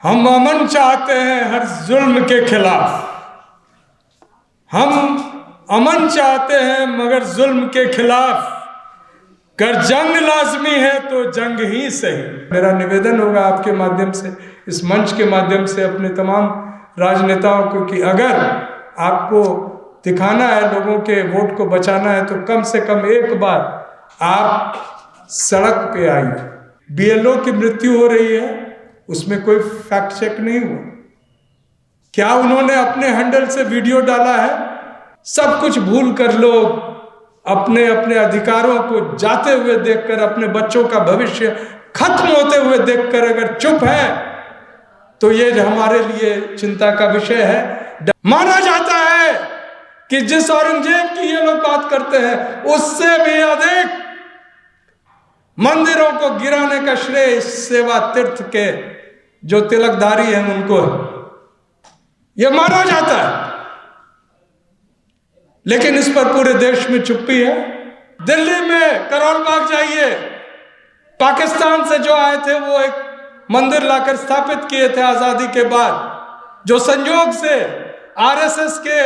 हम अमन चाहते हैं हर जुल्म के खिलाफ। हम अमन चाहते हैं मगर जुल्म के खिलाफ। कर जंग लाजमी है तो जंग ही सही। मेरा निवेदन होगा आपके माध्यम से, इस मंच के माध्यम से अपने तमाम राजनेताओं को कि अगर आपको दिखाना है, लोगों के वोट को बचाना है, तो कम से कम एक बार आप सड़क पे आइए। बीएलओ की मृत्यु हो रही है, उसमें कोई फैक्ट चेक नहीं हुआ। क्या उन्होंने अपने हैंडल से वीडियो डाला है? सब कुछ भूल कर लोग अपने अपने अधिकारों को जाते हुए देखकर, अपने बच्चों का भविष्य खत्म होते हुए देखकर अगर चुप है तो ये हमारे लिए चिंता का विषय है। माना जाता है कि जिस औरंगजेब की ये लोग बात करते हैं उससे भी अधिक मंदिरों को गिराने का श्रेय सेवा तीर्थ के जो तिलकधारी हैं उनको यह माना जाता है। लेकिन इस पर पूरे देश में चुप्पी है। दिल्ली में करोल बाग जाइए, पाकिस्तान से जो आए थे वो एक मंदिर लाकर स्थापित किए थे आजादी के बाद, जो संयोग से आरएसएस के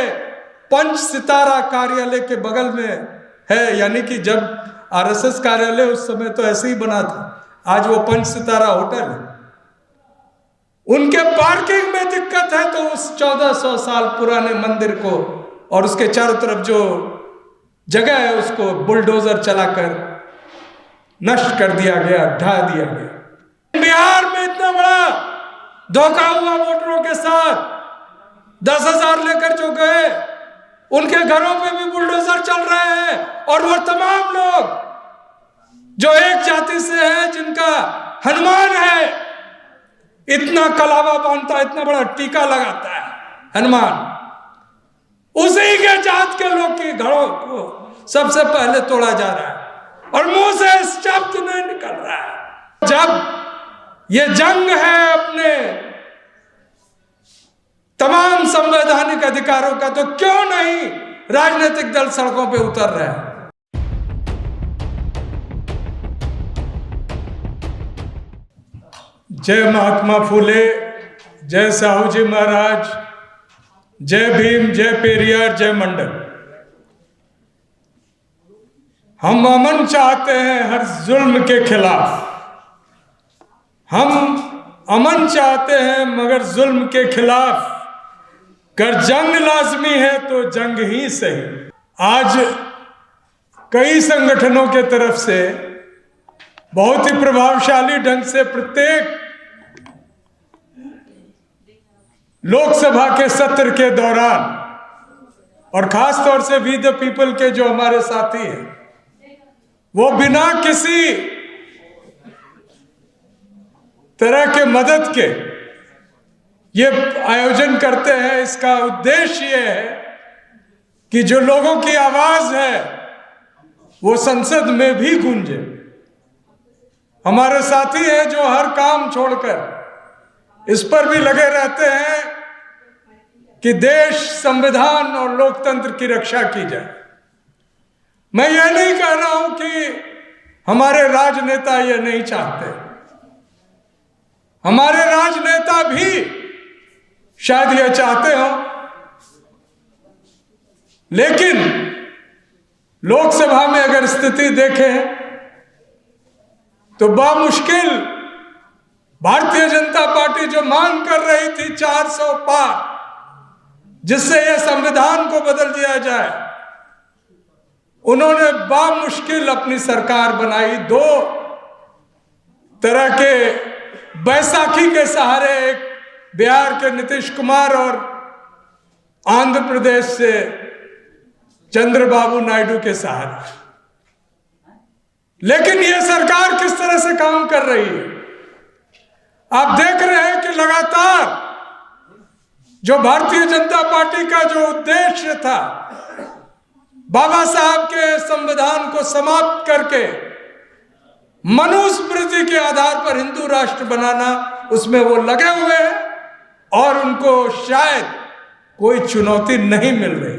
पंच सितारा कार्यालय के बगल में है। यानी कि जब आरएसएस कार्यालय उस समय तो ऐसे ही बना था, आज वो पंच सितारा होटल है। उनके पार्किंग में दिक्कत है तो उस 1400 साल पुराने मंदिर को और उसके चारों तरफ जो जगह है उसको बुलडोजर चलाकर नष्ट कर दिया गया, ढा दिया गया। बिहार में इतना बड़ा धोखा हुआ वोटरों के साथ। 10,000 लेकर जो गए उनके घरों पे भी बुलडोजर चल रहे हैं, और वो तमाम लोग जो एक जाति से हैं, जिनका हनुमान है, इतना कलावा बांधता है, इतना बड़ा टीका लगाता है हनुमान, उसी के जात के लोग के घरों को सबसे पहले तोड़ा जा रहा है और मुंह से शब्द नहीं निकल रहा है। जब ये जंग है अपने तमाम संवैधानिक अधिकारों का, तो क्यों नहीं राजनीतिक दल सड़कों पे उतर रहे हैं? जय महात्मा फूले, जय साहू जी महाराज, जय भीम, जय पेरियार, जय मंडल। हम अमन चाहते हैं हर जुल्म के खिलाफ। हम अमन चाहते हैं मगर जुल्म के खिलाफ। कर जंग लाजमी है तो जंग ही सही। आज कई संगठनों के तरफ से बहुत ही प्रभावशाली ढंग से प्रत्येक लोकसभा के सत्र के दौरान, और खास तौर से वी द पीपल के जो हमारे साथी हैं, वो बिना किसी तरह के मदद के ये आयोजन करते हैं। इसका उद्देश्य ये है कि जो लोगों की आवाज है वो संसद में भी गूंजे। हमारे साथी हैं जो हर काम छोड़कर इस पर भी लगे रहते हैं कि देश, संविधान और लोकतंत्र की रक्षा की जाए। मैं ये नहीं कह रहा हूं कि हमारे राजनेता ये नहीं चाहते। हमारे राजनेता भी शायद ये चाहते हो, लेकिन लोकसभा में अगर स्थिति देखें तो बामुश्किल भारतीय जनता पार्टी जो मांग कर रही थी 400 पार, जिससे यह संविधान को बदल दिया जाए, उन्होंने बामुश्किल अपनी सरकार बनाई। दो तरह के बैसाखी के सहारे, एक बिहार के नीतीश कुमार और आंध्र प्रदेश से चंद्रबाबू नायडू के सहारे। लेकिन यह सरकार किस तरह से काम कर रही है आप देख रहे हैं कि लगातार जो भारतीय जनता पार्टी का जो उद्देश्य था, बाबा साहब के संविधान को समाप्त करके मनुस्मृति के आधार पर हिंदू राष्ट्र बनाना, उसमें वो लगे हुए हैं और उनको शायद कोई चुनौती नहीं मिल रही।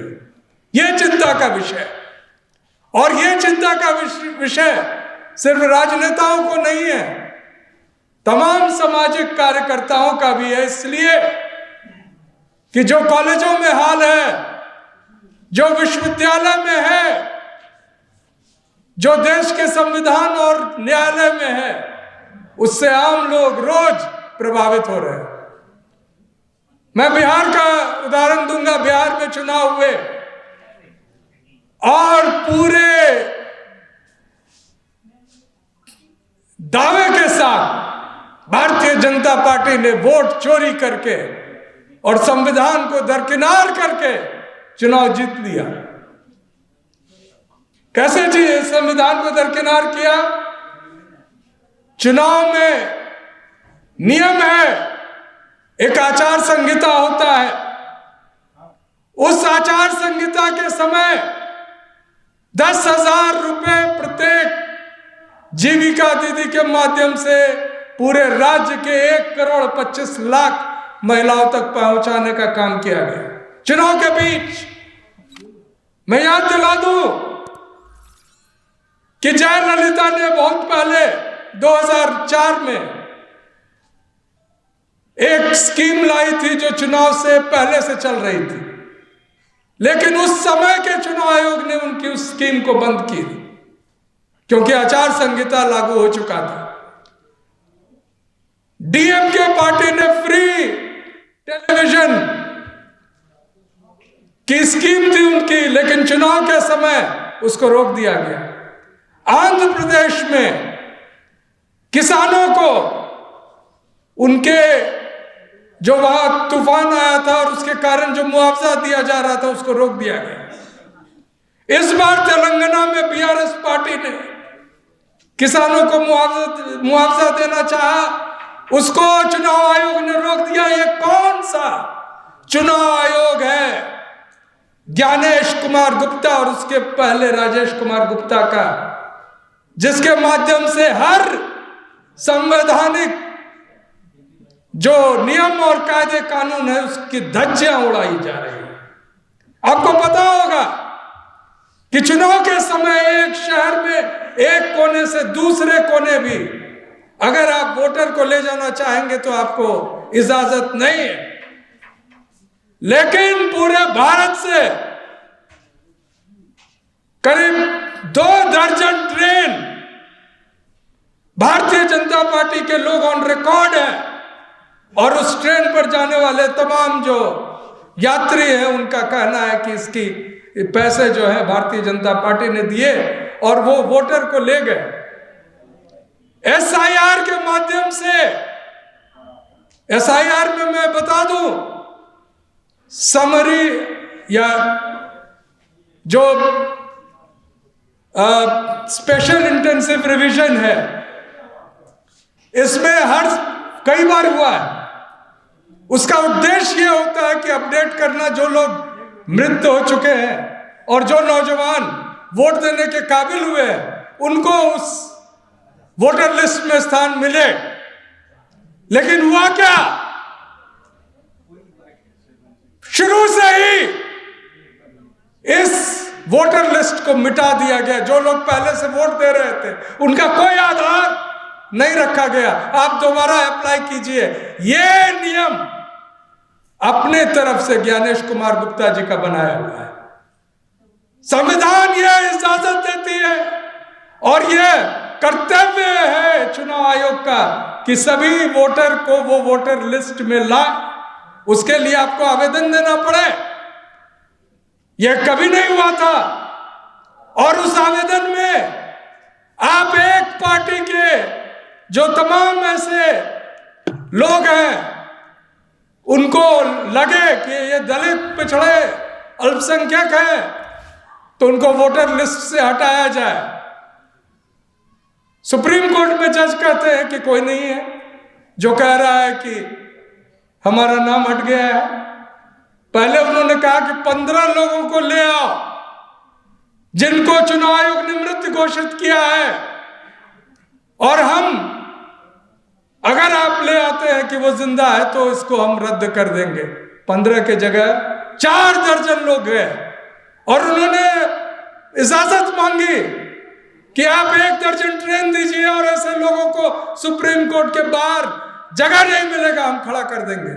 ये चिंता का विषय, और ये चिंता का विषय सिर्फ राजनेताओं को नहीं है, तमाम सामाजिक कार्यकर्ताओं का भी है, इसलिए कि जो कॉलेजों में हाल है, जो विश्वविद्यालय में है, जो देश के संविधान और न्यायालय में है, उससे आम लोग रोज प्रभावित हो रहे हैं। मैं बिहार का उदाहरण दूंगा। बिहार में चुनाव हुए और पूरे दावे के साथ भारतीय जनता पार्टी ने वोट चोरी करके और संविधान को दरकिनार करके चुनाव जीत लिया। कैसे जी संविधान को दरकिनार किया? चुनाव में नियम है, एक आचार संहिता होता है। उस आचार संहिता के समय 10,000 रुपए प्रत्येक जीविका दीदी के माध्यम से पूरे राज्य के 1,25,00,000 महिलाओं तक पहुंचाने का काम किया गया। चुनाव के बीच मैं याद दिला दूं कि जयललिता ने बहुत पहले 2004 में एक स्कीम लाई थी जो चुनाव से पहले से चल रही थी, लेकिन उस समय के चुनाव आयोग ने उनकी उस स्कीम को बंद की क्योंकि आचार संहिता लागू हो चुका था। डीएमके पार्टी ने फ्री टेलीविजन की स्कीम थी उनकी, लेकिन चुनाव के समय उसको रोक दिया गया। आंध्र प्रदेश में किसानों को उनके जो वहां तूफान आया था और उसके कारण जो मुआवजा दिया जा रहा था उसको रोक दिया गया। इस बार तेलंगाना में बीआरएस पार्टी ने किसानों को मुआवजा देना चाहा, उसको चुनाव आयोग ने रोक दिया। ये कौन सा चुनाव आयोग है? ज्ञानेश कुमार गुप्ता और उसके पहले राजेश कुमार गुप्ता का, जिसके माध्यम से हर संवैधानिक जो नियम और कायदे कानून है उसकी धज्जियां उड़ाई जा रही है। आपको पता होगा कि चुनाव के समय एक शहर में एक कोने से दूसरे कोने भी अगर आप वोटर को ले जाना चाहेंगे तो आपको इजाजत नहीं है, लेकिन पूरे भारत से करीब 2 दर्जन ट्रेन भारतीय जनता पार्टी के लोग ऑन रिकॉर्ड हैं और उस ट्रेन पर जाने वाले तमाम जो यात्री हैं उनका कहना है कि इसकी पैसे जो है भारतीय जनता पार्टी ने दिए और वो वोटर को ले गए। एसआईआर के माध्यम से, एसआईआर में मैं बता दूं, समरी या जो स्पेशल इंटेंसिव रिवीजन है, इसमें हर कई बार हुआ है। उसका उद्देश्य यह होता है कि अपडेट करना जो लोग मृत हो चुके हैं और जो नौजवान वोट देने के काबिल हुए हैं उनको उस वोटर लिस्ट में स्थान मिले। लेकिन हुआ क्या? शुरू से ही इस वोटर लिस्ट को मिटा दिया गया। जो लोग पहले से वोट दे रहे थे उनका कोई आधार नहीं रखा गया। आप दोबारा अप्लाई कीजिए। यह नियम अपने तरफ से ज्ञानेश कुमार गुप्ता जी का बनाया हुआ है। संविधान यह इजाजत देती है और यह कर्तव्य है चुनाव आयोग का कि सभी वोटर को वो वोटर लिस्ट में लाए। उसके लिए आपको आवेदन देना पड़े। यह कभी नहीं हुआ था और उस आवेदन में आप एक पार्टी के जो तमाम ऐसे लोग हैं उनको लगे कि ये दलित, पिछड़े, अल्पसंख्यक हैं तो उनको वोटर लिस्ट से हटाया जाए। सुप्रीम कोर्ट में जज कहते हैं कि कोई नहीं है जो कह रहा है कि हमारा नाम हट गया है। पहले उन्होंने कहा कि 15 लोगों को ले आओ जिनको चुनाव आयोग ने मृत घोषित किया है, और हम अगर आप ले आते हैं कि वो जिंदा है तो इसको हम रद्द कर देंगे। 15 के जगह 4 दर्जन लोग गए और उन्होंने इजाजत मांगी कि आप 1 दर्जन ट्रेन दीजिए और ऐसे लोगों को सुप्रीम कोर्ट के बाहर जगह नहीं मिलेगा, हम खड़ा कर देंगे।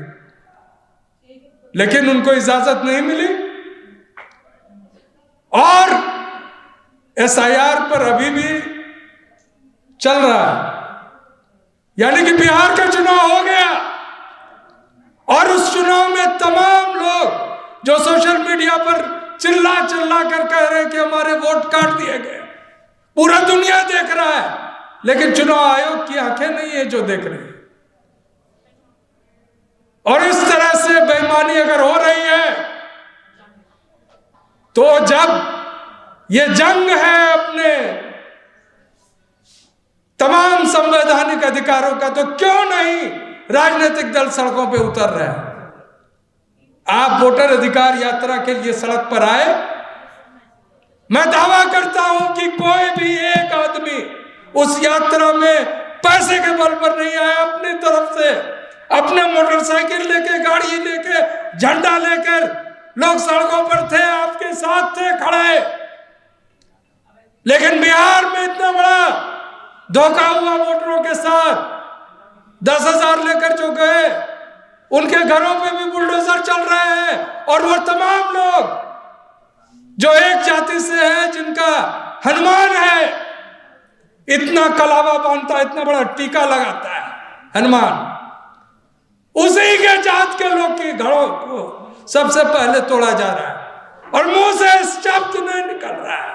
लेकिन उनको इजाजत नहीं मिली और SIR पर अभी भी चल रहा है। यानी कि बिहार का चुनाव हो गया और उस चुनाव में तमाम लोग जो सोशल मीडिया पर चिल्ला चिल्ला कर कह रहे हैं कि हमारे वोट काट दिए गए, पूरा दुनिया देख रहा है, लेकिन चुनाव आयोग की आंखें नहीं है जो देख रही है। और इस तरह से बेईमानी अगर हो रही है तो जब ये जंग है अपने तमाम संवैधानिक अधिकारों का, तो क्यों नहीं राजनीतिक दल सड़कों पे उतर रहे हैं? आप वोटर अधिकार यात्रा के लिए सड़क पर आए। मैं दावा करता हूं कि कोई भी एक आदमी उस यात्रा में पैसे के बल पर नहीं आया। अपनी तरफ से अपने मोटरसाइकिल लेके, गाड़ी लेके, झंडा लेकर लोग सड़कों पर थे, आपके साथ थे खड़े। लेकिन बिहार में इतना बड़ा धोखा हुआ वोटरों के साथ। 10,000 लेकर जो गए उनके घरों पे भी बुलडोजर चल रहे हैं और वो तमाम लोग जो एक जाति से है, जिनका हनुमान है, इतना कलावा बांधता, इतना बड़ा टीका लगाता है हनुमान, उसी के जात के लोग के घरों को सबसे पहले तोड़ा जा रहा है और मुंह से शब्द नहीं निकल रहा है।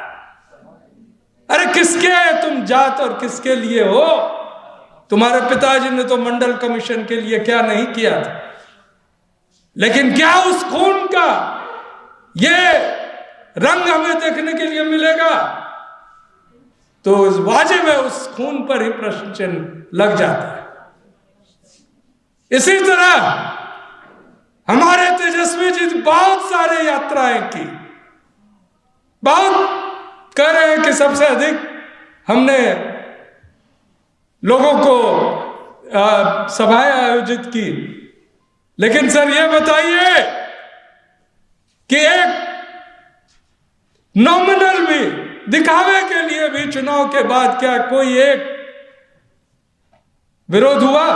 अरे किसके तुम जात और किसके लिए हो? तुम्हारे पिताजी ने तो मंडल कमीशन के लिए क्या नहीं किया था, लेकिन क्या उस खून का ये रंग हमें देखने के लिए मिलेगा? तो वाजिब है उस खून पर ही प्रश्न चिन्ह लग जाता है। इसी तरह हमारे तेजस्वी जी बहुत सारे यात्राएं की, बहुत कह रहे हैं कि सबसे अधिक हमने लोगों को सभाएं आयोजित की। लेकिन सर ये बताइए कि एक नॉमिनल भी, दिखावे के लिए भी चुनाव के बाद क्या कोई एक विरोध हुआ?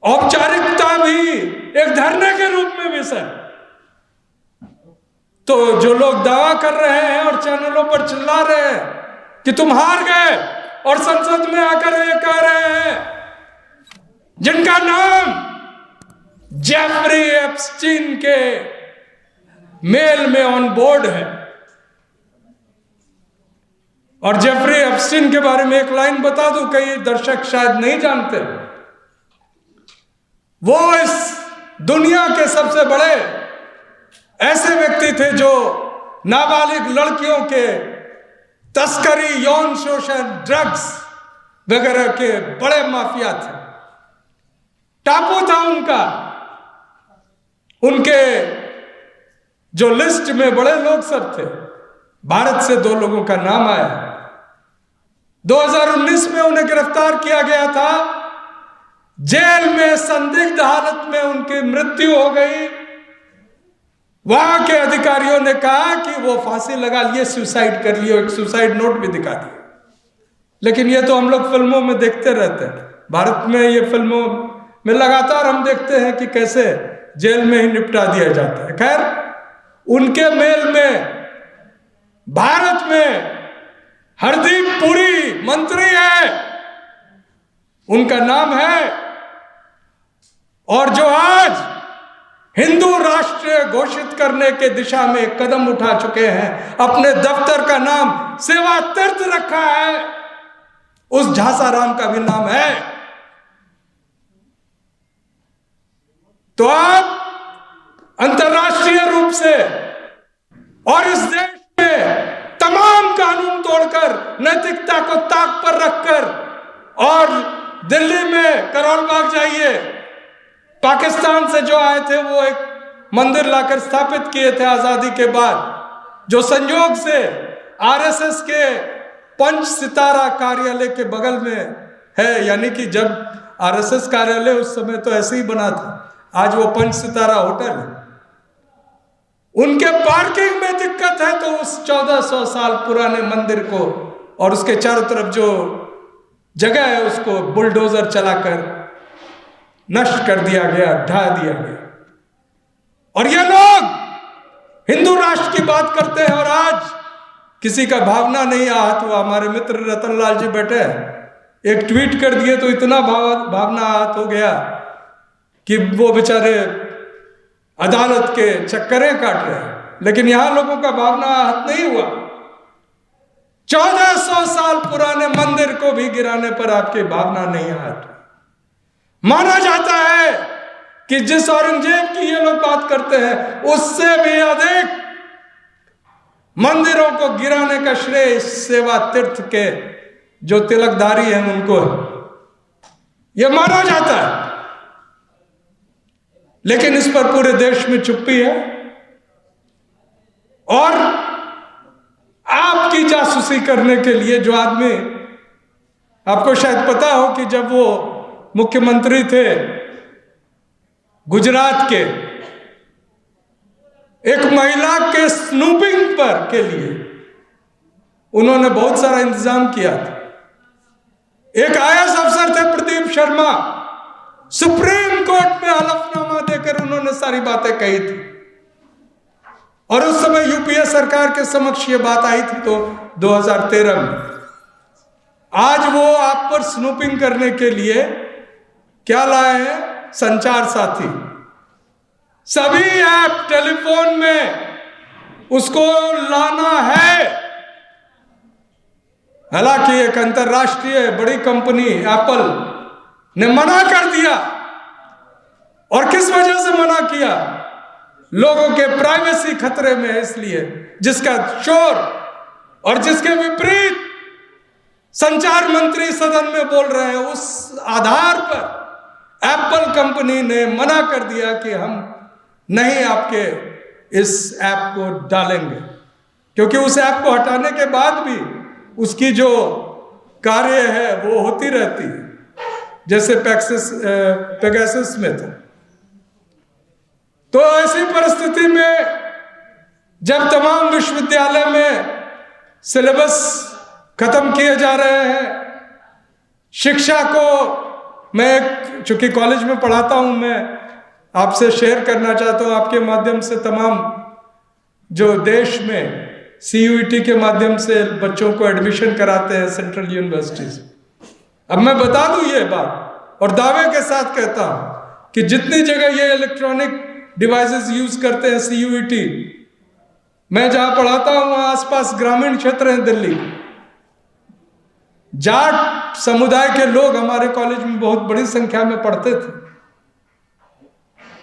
औपचारिकता भी एक धरने के रूप में भी सर। तो जो लोग दावा कर रहे हैं और चैनलों पर चिल्ला रहे हैं कि तुम हार गए और संसद में आकर ये कह रहे हैं, जिनका नाम जेफरी एप्स्टीन के मेल में ऑन बोर्ड है, और जेफरी एप्स्टीन के बारे में एक लाइन बता दूं, कई दर्शक शायद नहीं जानते। वो इस दुनिया के सबसे बड़े ऐसे व्यक्ति थे जो नाबालिग लड़कियों के तस्करी, यौन शोषण, ड्रग्स वगैरह के बड़े माफिया थे। टापू था उनका। उनके जो लिस्ट में बड़े लोग सब थे, भारत से 2 लोगों का नाम आया। 2019 में उन्हें गिरफ्तार किया गया था। जेल में संदिग्ध हालत में उनकी मृत्यु हो गई। वहां के अधिकारियों ने कहा कि वो फांसी लगा लिए, सुसाइड कर लिए, एक सुसाइड नोट भी दिखा दिया। लेकिन ये तो हम लोग फिल्मों में देखते रहते हैं। भारत में ये फिल्मों में लगातार हम देखते हैं कि कैसे जेल में ही निपटा दिया जाता है। खैर, उनके मेल में भारत में हरदीप पुरी मंत्री है, उनका नाम है, और जो आज हिंदू राष्ट्र घोषित करने के दिशा में एक कदम उठा चुके हैं। अपने दफ्तर का नाम सेवा तीर्थ रखा है, उस झासाराम का भी नाम है। तो आप अंतर्राष्ट्रीय रूप से और इस देश में तमाम कानून तोड़कर, नैतिकता को ताक पर रखकर, और दिल्ली में करोल बाग जाइए, पाकिस्तान से जो आए थे वो एक मंदिर लाकर स्थापित किए थे आजादी के बाद, जो संयोग से आरएसएस के पंच सितारा कार्यालय के बगल में है। यानी कि जब आरएसएस कार्यालय उस समय तो ऐसे ही बना था, आज वो पंच सितारा होटल है। उनके पार्किंग में दिक्कत है तो उस 1400 साल पुराने मंदिर को और उसके चारों तरफ जो जगह है उसको बुलडोजर चलाकर नष्ट कर दिया गया, ढा दिया गया। और ये लोग हिंदू राष्ट्र की बात करते हैं और आज किसी का भावना नहीं आहत हुआ। हमारे मित्र रतनलाल जी बैठे एक ट्वीट कर दिए तो इतना भावना आहत हो गया कि वो बेचारे अदालत के चक्करें काट रहे हैं। लेकिन यहां लोगों का भावना आहत नहीं हुआ। 1400 साल पुराने मंदिर को भी गिराने पर आपकी भावना नहीं आहत। माना जाता है कि जिस औरंगजेब की ये लोग बात करते हैं उससे भी अधिक मंदिरों को गिराने का श्रेय सेवा तीर्थ के जो तिलकधारी हैं उनको है। यह माना जाता है, लेकिन इस पर पूरे देश में चुप्पी है। और आपकी जासूसी करने के लिए जो आदमी, आपको शायद पता हो कि जब वो मुख्यमंत्री थे गुजरात के, एक महिला के स्नूपिंग पर के लिए उन्होंने बहुत सारा इंतजाम किया था। एक आईएएस अफसर थे प्रदीप शर्मा, सुप्रीम कोर्ट में हलफनामा देकर उन्होंने सारी बातें कही थी। और उस समय यूपीए सरकार के समक्ष ये बात आई थी तो 2013 में। आज वो आप पर स्नूपिंग करने के लिए क्या लाए हैं? संचार साथी। सभी ऐप टेलीफोन में उसको लाना है। हालांकि एक अंतरराष्ट्रीय बड़ी कंपनी एप्पल ने मना कर दिया। और किस वजह से मना किया? लोगों के प्राइवेसी खतरे में है, इसलिए जिसका शोर और जिसके विपरीत संचार मंत्री सदन में बोल रहे हैं, उस आधार पर एप्पल कंपनी ने मना कर दिया कि हम नहीं आपके इस ऐप को डालेंगे, क्योंकि उस ऐप को हटाने के बाद भी उसकी जो कार्य है वो होती रहती है, जैसे पेगासस में था। तो ऐसी परिस्थिति में जब तमाम विश्वविद्यालय में सिलेबस खत्म किए जा रहे हैं, शिक्षा को मैं चूंकि कॉलेज में पढ़ाता हूं, मैं आपसे शेयर करना चाहता हूं आपके माध्यम से तमाम जो देश में CUET के माध्यम से बच्चों को एडमिशन कराते हैं सेंट्रल यूनिवर्सिटीज। अब मैं बता दूं ये बात और दावे के साथ कहता हूं कि जितनी जगह ये इलेक्ट्रॉनिक डिवाइसेस यूज करते हैं CUET, मैं जहां पढ़ाता हूं वहां आसपास ग्रामीण क्षेत्र है दिल्ली, जाट समुदाय के लोग हमारे कॉलेज में बहुत बड़ी संख्या में पढ़ते थे।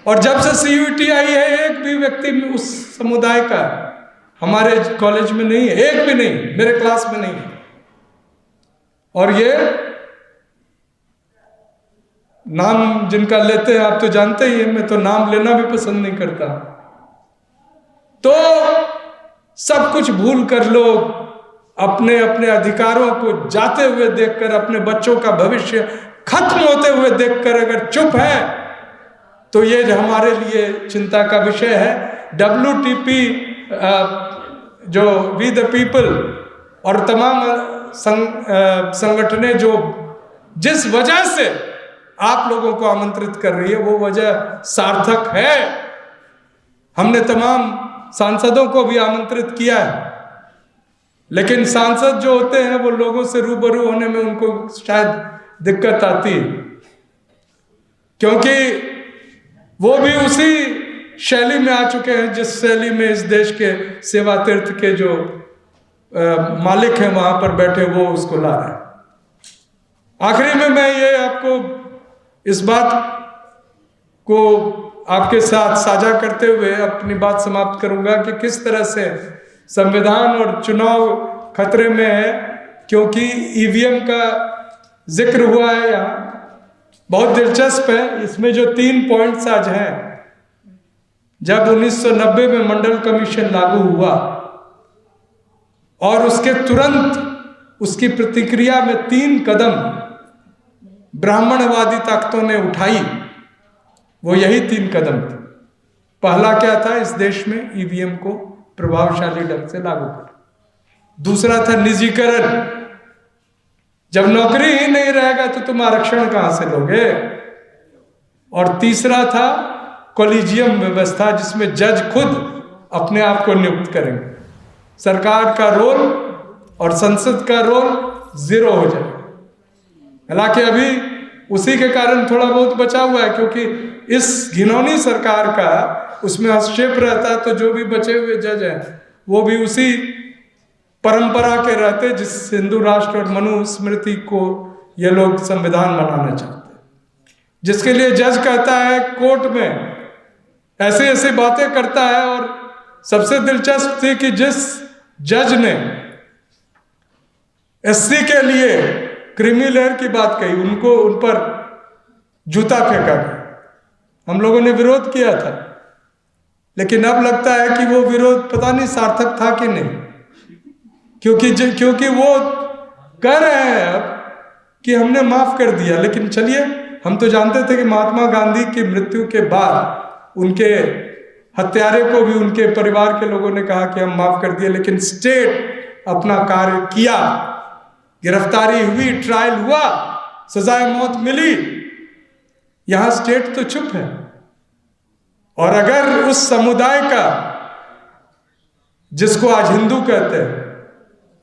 और जब से CUET आई है, एक भी व्यक्ति उस समुदाय का हमारे कॉलेज में नहीं है, एक भी नहीं, मेरे क्लास में नहीं है। और ये नाम जिनका लेते हैं आप तो जानते ही हैं, मैं तो नाम लेना भी पसंद नहीं करता। तो सब कुछ भूल कर लोग अपने अपने अधिकारों को जाते हुए देखकर, अपने बच्चों का भविष्य खत्म होते हुए देखकर अगर चुप है तो ये हमारे लिए चिंता का विषय है। WTP जो वी द पीपल और तमाम संगठनें जो जिस वजह से आप लोगों को आमंत्रित कर रही है वो वजह सार्थक है। हमने तमाम सांसदों को भी आमंत्रित किया है, लेकिन सांसद जो होते हैं वो लोगों से रूबरू होने में उनको शायद दिक्कत आती है, क्योंकि वो भी उसी शैली में आ चुके हैं जिस शैली में इस देश के सेवा तीर्थ के जो मालिक हैं वहां पर बैठे वो उसको ला रहे हैं। आखिरी में मैं ये आपको इस बात को आपके साथ साझा करते हुए अपनी बात समाप्त करूंगा कि किस तरह से संविधान और चुनाव खतरे में है, क्योंकि EVM का जिक्र हुआ है यहाँ। बहुत दिलचस्प है, इसमें जो 3 पॉइंट्स आज हैं, जब 1990 में मंडल कमीशन लागू हुआ और उसके तुरंत उसकी प्रतिक्रिया में 3 कदम ब्राह्मणवादी ताकतों ने उठाई, वो यही 3 कदम थे। पहला क्या था? इस देश में EVM को प्रभावशाली ढंग से लागू कर। दूसरा था निजीकरण, जब नौकरी ही नहीं रहेगा तो तुम आरक्षण कहां से लोगे। और तीसरा था कॉलेजियम व्यवस्था, जिसमें जज खुद अपने आप को नियुक्त करेंगे। सरकार का रोल और संसद का रोल जीरो हो जाए। हालांकि अभी उसी के कारण थोड़ा बहुत बचा हुआ है, क्योंकि इस घिनौनी सरकार का उसमें हस्तक्षेप रहता है, तो जो भी बचे हुए जज हैं वो भी उसी परंपरा के रहते जिस हिंदू राष्ट्र और मनुस्मृति को ये लोग संविधान बनाना चाहते हैं, जिसके लिए जज कहता है कोर्ट में ऐसे ऐसे बातें करता है। और सबसे दिलचस्प थी कि जिस जज ने एससी के लिए क्रीमी लेयर की बात कही, उनको उन पर जूता फेंका गया। हम लोगों ने विरोध किया था, लेकिन अब लगता है कि वो विरोध पता नहीं सार्थक था कि नहीं, क्योंकि वो कह रहे हैं अब कि हमने माफ कर दिया। लेकिन चलिए, हम तो जानते थे कि महात्मा गांधी की मृत्यु के बाद उनके हत्यारे को भी उनके परिवार के लोगों ने कहा कि हम माफ कर दिए, लेकिन स्टेट अपना कार्य किया। गिरफ्तारी हुई, ट्रायल हुआ, सजाए मौत मिली। यहां स्टेट तो चुप है। और अगर उस समुदाय का, जिसको आज हिंदू कहते हैं,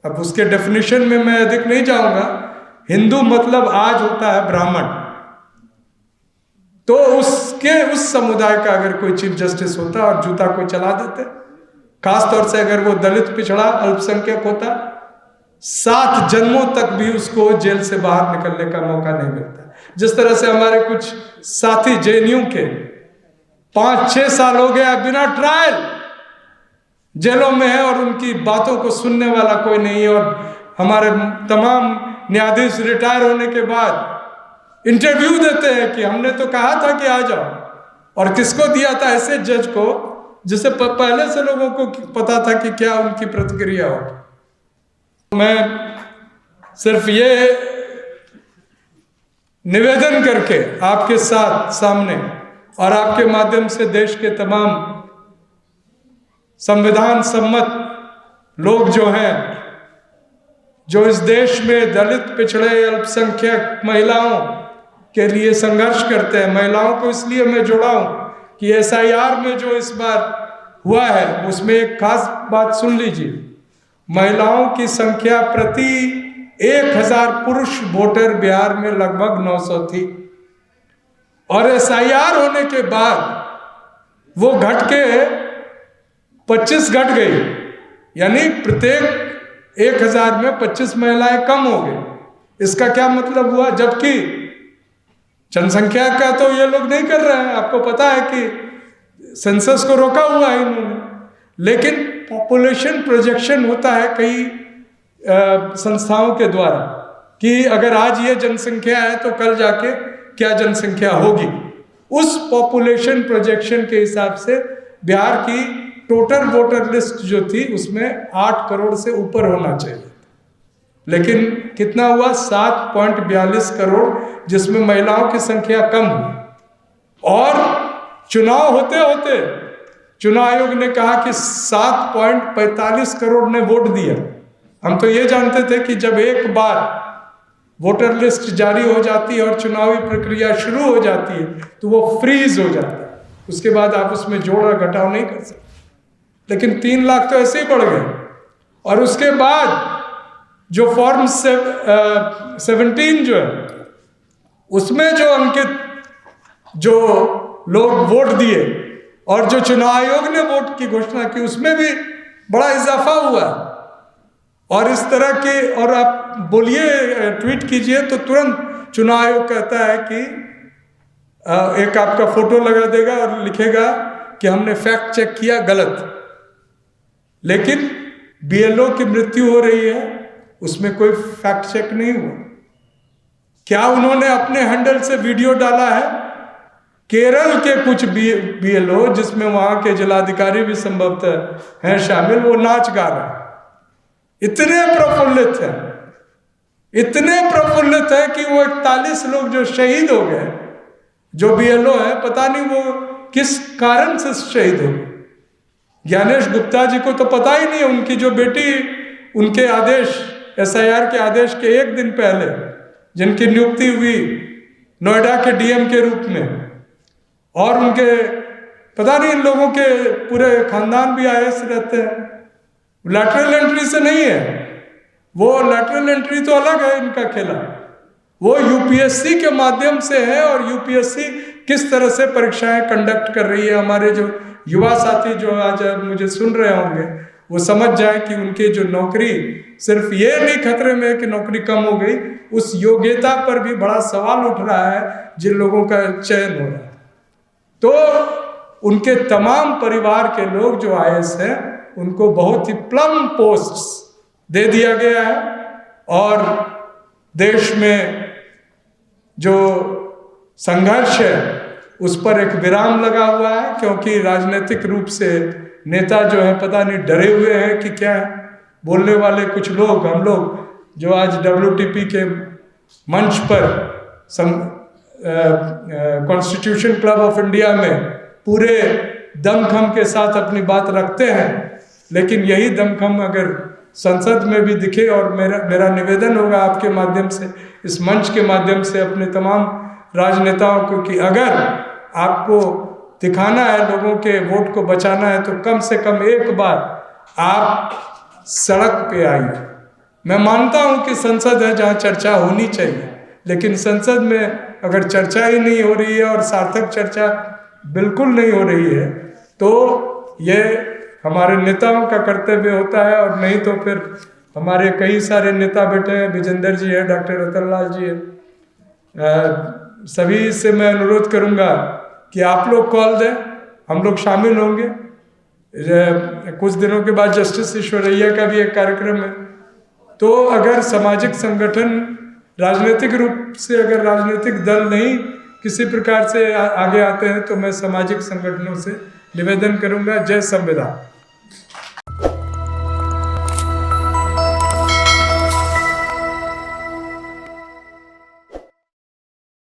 अब उसके डेफिनेशन में मैं अधिक नहीं जाऊंगा, हिंदू मतलब आज होता है ब्राह्मण, तो उस समुदाय का अगर कोई चीफ जस्टिस होता और जूता को चला देते, खासतौर से अगर वो दलित पिछड़ा अल्पसंख्यक होता, 7 जन्मों तक भी उसको जेल से बाहर निकलने का मौका नहीं मिलता। जिस तरह से हमारे कुछ साथी जेएनयू के 5-6 साल हो गया बिना ट्रायल जेलों में है और उनकी बातों को सुनने वाला कोई नहीं है। और हमारे तमाम न्यायाधीश रिटायर होने के बाद इंटरव्यू देते हैं कि हमने तो कहा था कि आ जाओ, और किसको दिया था? ऐसे जज को जिसे पहले से लोगों को पता था कि क्या उनकी प्रतिक्रिया होगी। मैं सिर्फ ये निवेदन करके आपके सामने और आपके माध्यम से देश के तमाम संविधान सम्मत लोग जो हैं, जो इस देश में दलित, पिछड़े, अल्पसंख्यक महिलाओं के लिए संघर्ष करते हैं। महिलाओं को इसलिए मैं जोड़ा हूं कि एसआईआर में जो इस बार हुआ है उसमें एक खास बात सुन लीजिए। महिलाओं की संख्या प्रति 1000 पुरुष वोटर बिहार में लगभग 900 थी, और एसआईआर होने के बाद वो घट के 25 घट गई, यानी प्रत्येक 1000 में 25 महिलाएं कम हो गई। इसका क्या मतलब हुआ? जबकि जनसंख्या का तो ये लोग नहीं कर रहे हैं, आपको पता है कि सेंसस को रोका हुआ है इन्होंने, लेकिन पॉपुलेशन प्रोजेक्शन होता है कई संस्थाओं के द्वारा कि अगर आज ये जनसंख्या है तो कल जाके क्या जनसंख्या होगी। उस पॉपुलेशन प्रोजेक्शन के हिसाब से बिहार की टोटल वोटर लिस्ट जो थी उसमें 8 करोड़ से ऊपर होना चाहिए, लेकिन कितना हुआ? 7.42 करोड़, जिसमें महिलाओं की संख्या कम हुई। और चुनाव होते होते चुनाव आयोग ने कहा कि 7.45 करोड़ ने वोट दिया। हम तो ये जानते थे कि जब एक बार वोटर लिस्ट जारी हो जाती है और चुनावी प्रक्रिया शुरू हो जाती है तो वो फ्रीज हो जाता है, उसके बाद आप उसमें जोड़ और घटाव नहीं कर सकते। लेकिन 3 लाख तो ऐसे ही बढ़ गए। और उसके बाद जो फॉर्म 17 जो है उसमें जो अंकित जो लोग वोट दिए और जो चुनाव आयोग ने वोट की घोषणा की उसमें भी बड़ा इजाफा हुआ। और इस तरह के, और आप बोलिए, ट्वीट कीजिए तो तुरंत चुनाव आयोग कहता है कि एक आपका फोटो लगा देगा और लिखेगा कि हमने फैक्ट चेक किया, गलत। लेकिन बीएलओ की मृत्यु हो रही है, उसमें कोई फैक्ट चेक नहीं हुआ। क्या उन्होंने अपने हैंडल से वीडियो डाला है? केरल के कुछ बीएलओ, जिसमें वहां के जिलाधिकारी भी संभवतः हैं शामिल, वो नाच गा रहे हैं। इतने प्रफुल्लित हैं, इतने प्रफुल्लित है कि वो 41 लोग जो शहीद हो गए, जो बीएलओ है, पता नहीं वो किस कारण से शहीद हो गए। ज्ञानेश गुप्ता जी को तो पता ही नहीं, उनकी जो बेटी उनके आदेश SIR के आदेश के एक दिन पहले जिनकी नियुक्ति हुई नोएडा के DM के रूप में, और उनके पता नहीं इन लोगों के पूरे खानदान भी IAS रहते हैं, लैटरल एंट्री से नहीं है। वो लैटरल एंट्री तो अलग है इनका खेला, वो UPSC के माध्यम से है। और UPSC किस तरह से परीक्षाएं कंडक्ट कर रही है, हमारे जो युवा साथी जो आज मुझे सुन रहे होंगे वो समझ जाए कि उनकी जो नौकरी सिर्फ ये नहीं खतरे में है कि नौकरी कम हो गई, उस योग्यता पर भी बड़ा सवाल उठ रहा है जिन लोगों का चयन हो रहा है। तो उनके तमाम परिवार के लोग जो IAS हैं उनको बहुत ही प्लम पोस्ट्स दे दिया गया है, और देश में जो संघर्ष है उस पर एक विराम लगा हुआ है, क्योंकि राजनीतिक रूप से नेता जो है पता नहीं डरे हुए हैं कि क्या है। बोलने वाले कुछ लोग, हम लोग जो आज WTP के मंच पर कॉन्स्टिट्यूशन क्लब ऑफ इंडिया में पूरे दमखम के साथ अपनी बात रखते हैं, लेकिन यही दमखम अगर संसद में भी दिखे, और मेरा निवेदन होगा आपके माध्यम से, इस मंच के माध्यम से अपने तमाम राजनेताओं को कि अगर आपको दिखाना है, लोगों के वोट को बचाना है, तो कम से कम एक बार आप सड़क पे आइए। मैं मानता हूं कि संसद है जहां चर्चा होनी चाहिए, लेकिन संसद में अगर चर्चा ही नहीं हो रही है और सार्थक चर्चा बिल्कुल नहीं हो रही है, तो ये हमारे नेताओं का कर्तव्य होता है। और नहीं तो फिर हमारे कई सारे नेता बैठे हैं, विजेंद्र जी है, डॉक्टर रतन लाल जी है, सभी से मैं अनुरोध करूंगा कि आप लोग कॉल दें, हम लोग शामिल होंगे। कुछ दिनों के बाद जस्टिस ईश्वरैया का भी एक कार्यक्रम है। तो अगर सामाजिक संगठन राजनीतिक रूप से, अगर राजनीतिक दल नहीं किसी प्रकार से आगे आते हैं, तो मैं सामाजिक संगठनों से निवेदन करूंगा। जय संविधान।